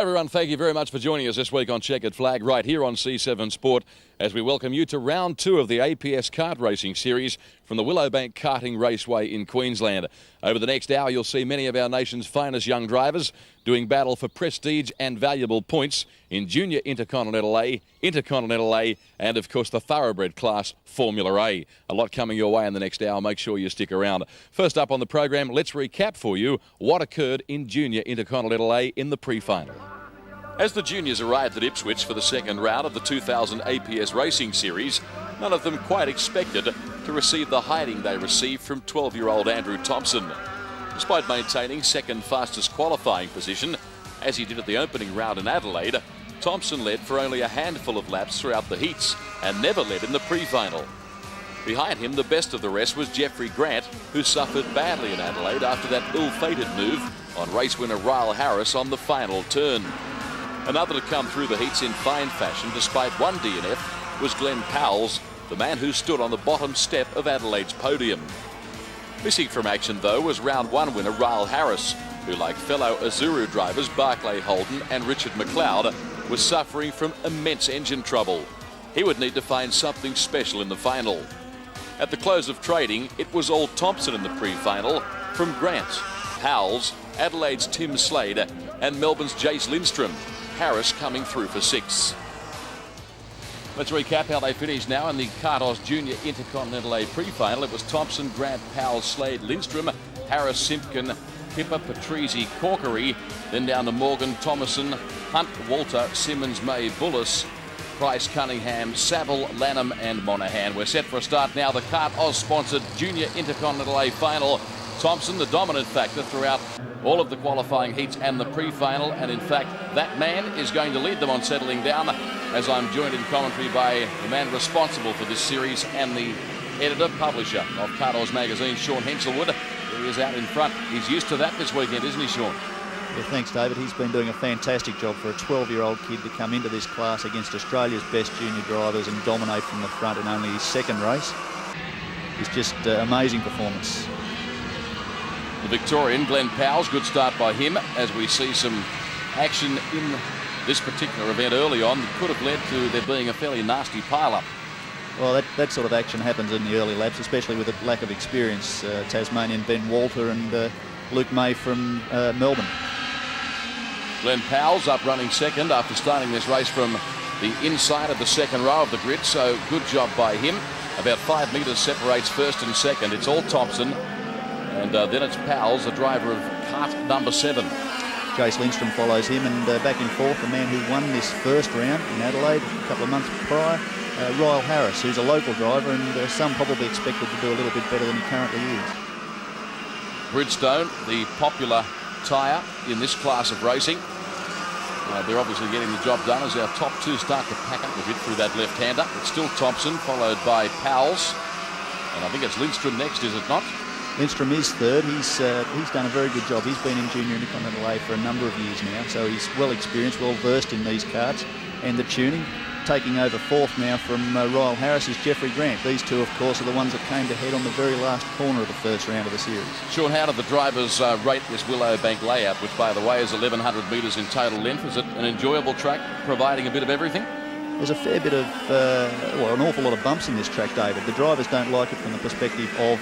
everyone, thank you very much for joining us this week on Checkered Flag right here on C7 Sport as we welcome you to round 2 of the APS Kart Racing Series from the Willowbank Karting Raceway in Queensland. Over the next hour, you'll see many of our nation's finest young drivers doing battle for prestige and valuable points in Junior Intercontinental A, Intercontinental A, and of course the Thoroughbred class Formula A. A lot coming your way in the next hour. Make sure you stick around. First up on the program, let's recap for you what occurred in Junior Intercontinental A in the pre-final. As the juniors arrived at Ipswich for the second round of the 2000 APS Racing Series, none of them quite expected to receive the hiding they received from 12-year-old Andrew Thompson. Despite maintaining second fastest qualifying position, as he did at the opening round in Adelaide, Thompson led for only a handful of laps throughout the heats and never led in the pre-final. Behind him, the best of the rest was Jeffrey Grant, who suffered badly in Adelaide after that ill-fated move on race winner Ryle Harris on the final turn. Another to come through the heats in fine fashion despite one DNF was Glenn Powell's, the man who stood on the bottom step of Adelaide's podium. Missing from action though was round 1 winner Ryle Harris, who like fellow Azuru drivers Barclay Holden and Richard McLeod was suffering from immense engine trouble. He would need to find something special in the final. At the close of trading, it was all Thompson in the pre-final from Grant, Powell's, Adelaide's Tim Slade and Melbourne's Jace Lindstrom. Harris coming through for 6. Let's recap how they finished now in the Kartos Junior Intercontinental A pre-final. It was Thompson, Grant, Powell, Slade, Lindstrom, Harris, Simpkin, Pippa, Patrizi, Corkery, then down to Morgan, Thomason, Hunt, Walter, Simmons, May, Bullis, Price, Cunningham, Saville, Lanham and Monaghan. We're set for a start now. The Kart Oz-sponsored Junior Intercontinental A final. Thompson, the dominant factor throughout all of the qualifying heats and the pre-final, and in fact that man is going to lead them on settling down, as I'm joined in commentary by the man responsible for this series and the editor, publisher of Kartos magazine, Sean Henselwood. He is out in front. He's used to that this weekend, isn't he, Sean? Yeah, thanks, David. He's been doing a fantastic job for a 12-year-old kid to come into this class against Australia's best junior drivers and dominate from the front in only his second race. It's just amazing performance. The Victorian, Glenn Powell's, good start by him as we see some action in this particular event early on that could have led to there being a fairly nasty pile-up. Well, that sort of action happens in the early laps, especially with a lack of experience. Tasmanian Ben Walter and Luke May from Melbourne. Glenn Powell's up running second after starting this race from the inside of the second row of the grid, so good job by him. About 5 metres separates first and second. It's all Thompson. And then it's Powell's, the driver of Kart number 7. Jace Lindstrom follows him, and back in fourth, the man who won this first round in Adelaide a couple of months prior, Ryle Harris, who's a local driver, and some probably expected to do a little bit better than he currently is. Bridgestone, the popular tyre in this class of racing. They're obviously getting the job done as our top 2 start to pack up a bit through that left-hander. It's still Thompson, followed by Powell's. And I think it's Lindstrom next, is it not? Lindstrom is third. He's done a very good job. He's been in Junior Intercontinental A for a number of years now, so he's well experienced, well versed in these karts and the tuning. Taking over fourth now from Ryle Harris is Jeffrey Grant. These two, of course, are the ones that came to head on the very last corner of the first round of the series. Sean, how do the drivers rate this Willowbank layout, which, by the way, is 1,100 metres in total length? Is it an enjoyable track, providing a bit of everything? There's a fair bit of, an awful lot of bumps in this track, David. The drivers don't like it from the perspective of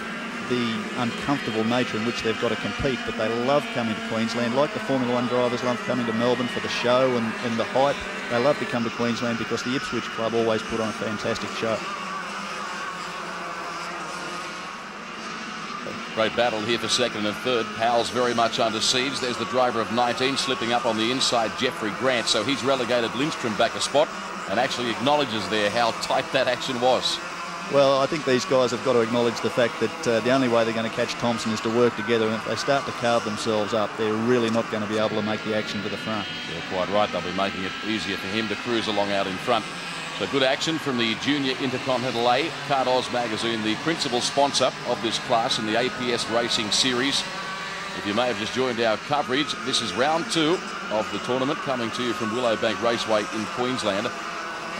the uncomfortable nature in which they've got to compete, but they love coming to Queensland, like the Formula 1 drivers love coming to Melbourne for the show and the hype. They love to come to Queensland because the Ipswich club always put on a fantastic show. Great battle here for second and third. Powell's very much under siege. There's the driver of 19 slipping up on the inside, Jeffrey Grant, so he's relegated Lindstrom back a spot and actually acknowledges there how tight that action was. Well, I think these guys have got to acknowledge the fact that the only way they're going to catch Thompson is to work together, and if they start to carve themselves up, they're really not going to be able to make the action to the front. Yeah, quite right. They'll be making it easier for him to cruise along out in front. So good action from the Junior Intercontinental A. Kart Oz magazine, the principal sponsor of this class in the APS Racing Series. If you may have just joined our coverage, this is round 2 of the tournament, coming to you from Willowbank Raceway in Queensland.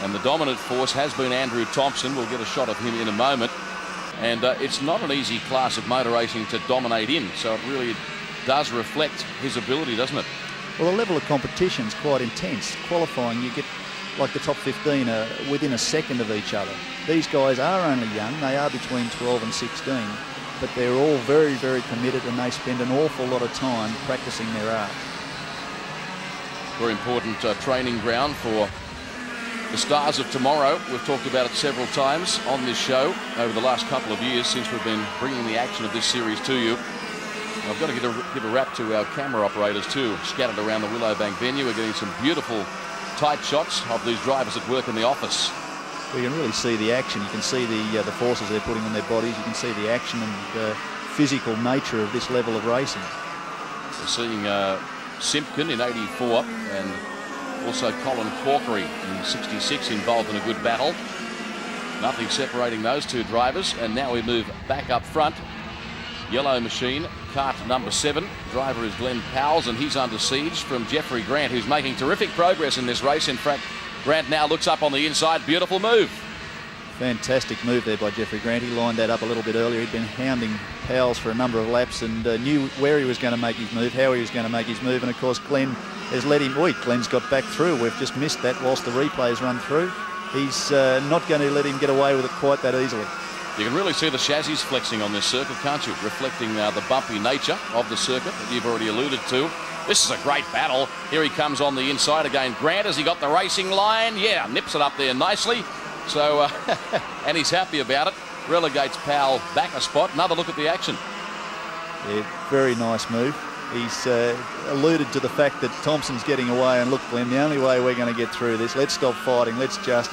And the dominant force has been Andrew Thompson. We'll get a shot of him in a moment. And it's not an easy class of motor racing to dominate in, so it really does reflect his ability, doesn't it? Well, the level of competition is quite intense. Qualifying, you get like the top 15 are within a second of each other. These guys are only young. They are between 12 and 16, but they're all very, very committed, and they spend an awful lot of time practicing their art. Very important training ground for the stars of tomorrow. We've talked about it several times on this show over the last couple of years since we've been bringing the action of this series to you. I've got to give a wrap to our camera operators too, scattered around the Willowbank venue. We're getting some beautiful tight shots of these drivers at work in the office. Well, you can really see the action. You can see the forces they're putting on their bodies. You can see the action and physical nature of this level of racing. We're seeing Simpkin in 84 and also Colin Corkery in 66 involved in a good battle. Nothing separating those two drivers. And now we move back up front. Yellow machine, kart number 7. Driver is Glenn Powles, and he's under siege from Jeffrey Grant, who's making terrific progress in this race. In fact, Grant now looks up on the inside. Beautiful move. Fantastic move there by Jeffrey Grant. He lined that up a little bit earlier. He'd been hounding Powles for a number of laps and knew where he was going to make his move, how he was going to make his move. And of course, Glenn has let him. Glenn's got back through. We've just missed that whilst the replays run through. He's not going to let him get away with it quite that easily. You can really see the chassis flexing on this circuit, can't you? Reflecting the bumpy nature of the circuit that you've already alluded to. This is a great battle. Here he comes on the inside again. Grant, has he got the racing line? Yeah, nips it up there nicely. So, and he's happy about it. Relegates Powell back a spot. Another look at the action. Yeah, very nice move. He's alluded to the fact that Thompson's getting away. And look, Glenn, the only way we're going to get through this, let's stop fighting. Let's just...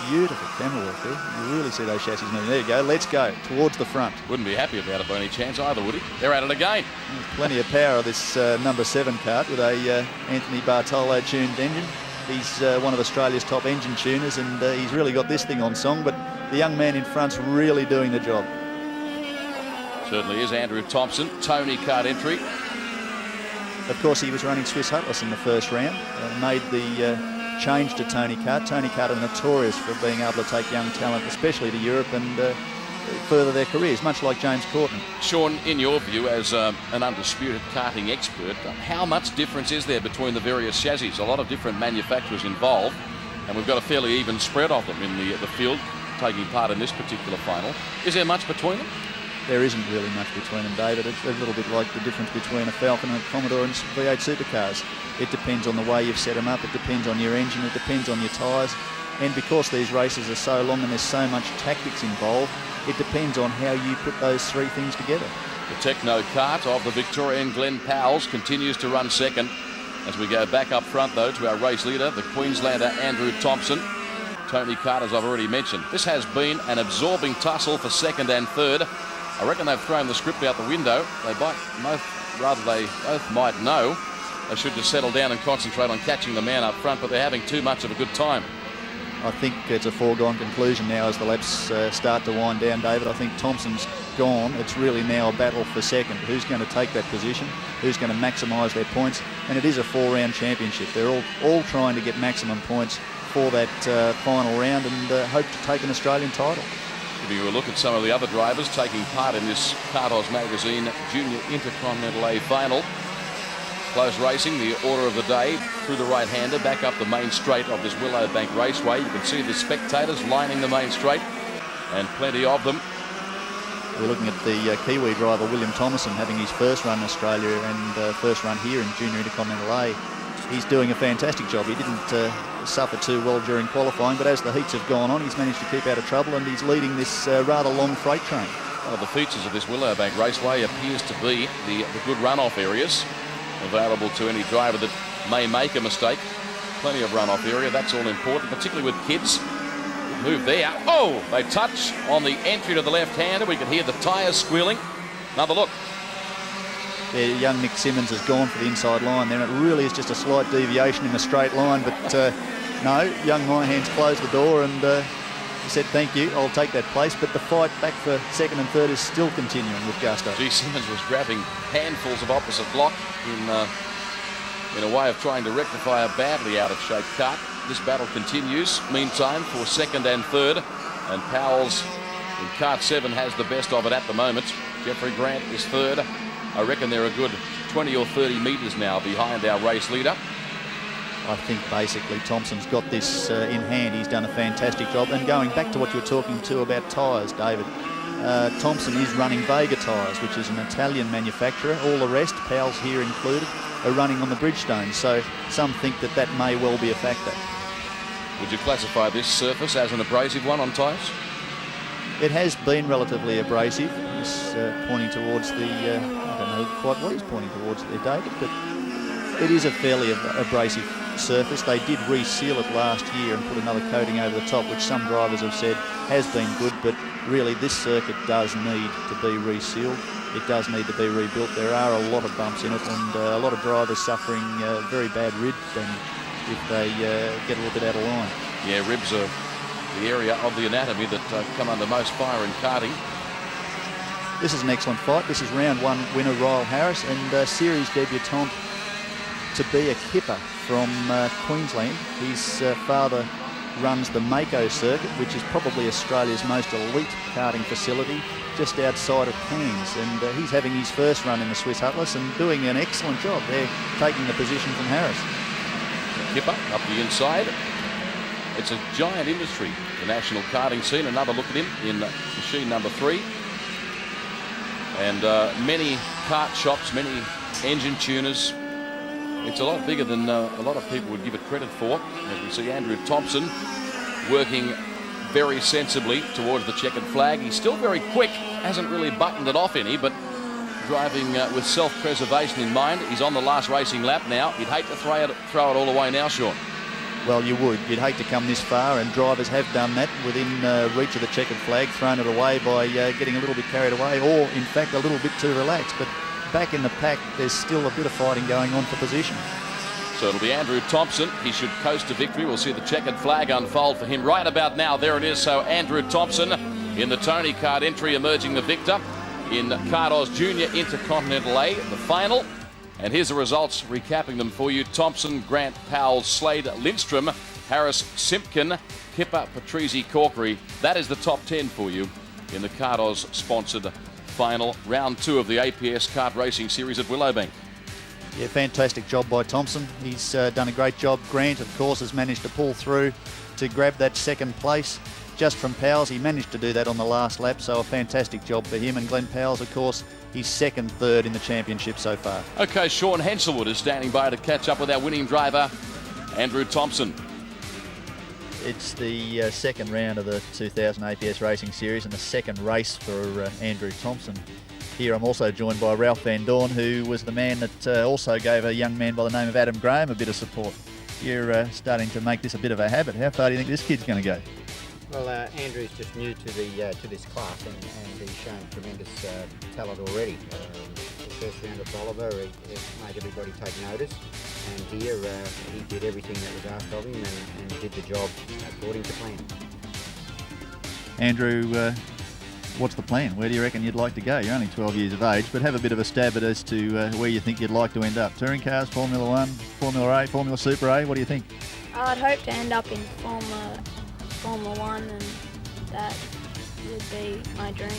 Beautiful camera work there. You really see those chassis moving. There you go. Let's go towards the front. Wouldn't be happy about it by any chance either, would he? They're at it again. There's plenty of power of this number 7 kart with a Anthony Bartolo tuned engine. He's one of Australia's top engine tuners, and he's really got this thing on song, but the young man in front's really doing the job. Certainly is. Andrew Thompson, Tony Kart entry. Of course, he was running Swiss Atlas in the first round, made the change to Tony Kart. Tony Kart are notorious for being able to take young talent, especially to Europe, and further their careers, much like James Courtney. Sean, in your view, as an undisputed karting expert, how much difference is there between the various chassis? A lot of different manufacturers involved, and we've got a fairly even spread of them in the field taking part in this particular final. Is there much between them? There isn't really much between them, David. It's a little bit like the difference between a Falcon and a Commodore and V8 supercars. It depends on the way you've set them up. It depends on your engine. It depends on your tyres. And because these races are so long and there's so much tactics involved, it depends on how you put those three things together. The Techno Kart of the Victorian Glenn Powles continues to run second. As we go back up front, though, to our race leader, the Queenslander Andrew Thompson. Tony Kart, as I've already mentioned. This has been an absorbing tussle for second and third. I reckon they've thrown the script out the window. They both might know. They should just settle down and concentrate on catching the man up front, but they're having too much of a good time. I think it's a foregone conclusion now as the laps start to wind down, David. I think Thompson's gone. It's really now a battle for second. Who's going to take that position? Who's going to maximise their points? And it is a 4-round championship. They're all trying to get maximum points for that final round and hope to take an Australian title. Giving you a look at some of the other drivers taking part in this Kartos Magazine Junior Intercontinental A final. Close racing, the order of the day, through the right-hander, back up the main straight of this Willowbank Raceway. You can see the spectators lining the main straight, and plenty of them. We're looking at the Kiwi driver, William Thomason, having his first run in Australia and first run here in Junior Intercontinental A. He's doing a fantastic job. He didn't suffer too well during qualifying, but as the heats have gone on, he's managed to keep out of trouble, and he's leading this rather long freight train. One of the features of this Willowbank Raceway appears to be the good runoff areas available to any driver that may make a mistake. Plenty of runoff area, that's all important, particularly with kids. Move there. Oh, they touch on the entry to the left-hander. We can hear the tyres squealing. Another look. Yeah, young Nick Simmons has gone for the inside line there, and it really is just a slight deviation in a straight line, but no, young Myhands closed the door and he said, thank you, I'll take that place, but the fight back for second and third is still continuing with gusto. G. Simmons was grabbing handfuls of opposite block in a way of trying to rectify a badly out-of-shape kart. This battle continues, meantime, for second and third, and Powles in kart 7 has the best of it at the moment. Jeffrey Grant is third. I reckon they're a good 20 or 30 metres now behind our race leader. I think basically Thompson's got this in hand. He's done a fantastic job. And going back to what you were talking to about tyres, David, Thompson is running Vega tyres, which is an Italian manufacturer. All the rest, Powell's here included, are running on the Bridgestone. So some think that that may well be a factor. Would you classify this surface as an abrasive one on tyres? It has been relatively abrasive. He's pointing towards the, I don't know quite what he's pointing towards there, David, but it is a fairly abrasive surface. They did reseal it last year and put another coating over the top, which some drivers have said has been good, but really this circuit does need to be resealed. It does need to be rebuilt. There are a lot of bumps in it, and a lot of drivers suffering very bad rib damage if they get a little bit out of line. Yeah, ribs are the area of the anatomy that come under most fire in karting. This is an excellent fight. This is round one winner Ryle Harris, and series debutant to be a kipper from Queensland. His father runs the Mako circuit, which is probably Australia's most elite karting facility, just outside of Cairns, and he's having his first run in the Swiss Atlas and doing an excellent job. They're taking the position from Harris. Kipper up the inside. It's a giant industry, the national karting scene. Another look at him in machine number 3. And many kart shops, many engine tuners. It's a lot bigger than a lot of people would give it credit for. As we see Andrew Thompson working very sensibly towards the checkered flag. He's still very quick, hasn't really buttoned it off any, but driving with self-preservation in mind. He's on the last racing lap now. You'd hate to throw it all away now, Sean. Well, you would. You'd hate to come this far, and drivers have done that within reach of the checkered flag, thrown it away by getting a little bit carried away, or in fact a little bit too relaxed. But back in the pack, there's still a bit of fighting going on for position. So it'll be Andrew Thompson. He should coast to victory. We'll see the checkered flag unfold for him right about now. There it is. So Andrew Thompson in the Tony Kart entry, emerging the victor in Kart Junior Intercontinental A, the final. And here's the results, recapping them for you. Thompson, Grant, Powell, Slade, Lindstrom, Harris, Simpkin, Kipper, Patrizi, Corkery. That is the top 10 for you in the Kart sponsored final, round 2 of the APS Kart Racing Series at Willowbank. Yeah, fantastic job by Thompson. He's done a great job. Grant, of course, has managed to pull through to grab that second place just from Powell's. He managed to do that on the last lap, so a fantastic job for him. And Glenn Powell's, of course, he's second, third in the championship so far. Okay, Sean Henselwood is standing by to catch up with our winning driver, Andrew Thompson. It's the second round of the 2000 APS Racing Series and the second race for Andrew Thompson. Here I'm also joined by Ralph Van Dorn, who was the man that also gave a young man by the name of Adam Graham a bit of support. You're starting to make this a bit of a habit. How far do you think this kid's going to go? Well, Andrew's just new to this class, and he's shown tremendous talent already. The first round of Bolivar, he made everybody take notice, and here he did everything that was asked of him and did the job according to plan. Andrew, what's the plan? Where do you reckon you'd like to go? You're only 12 years of age, but have a bit of a stab at as to where you think you'd like to end up. Touring cars, Formula 1, Formula A, Formula Super A, what do you think? I'd hope to end up in Formula 1, and that would be my dream.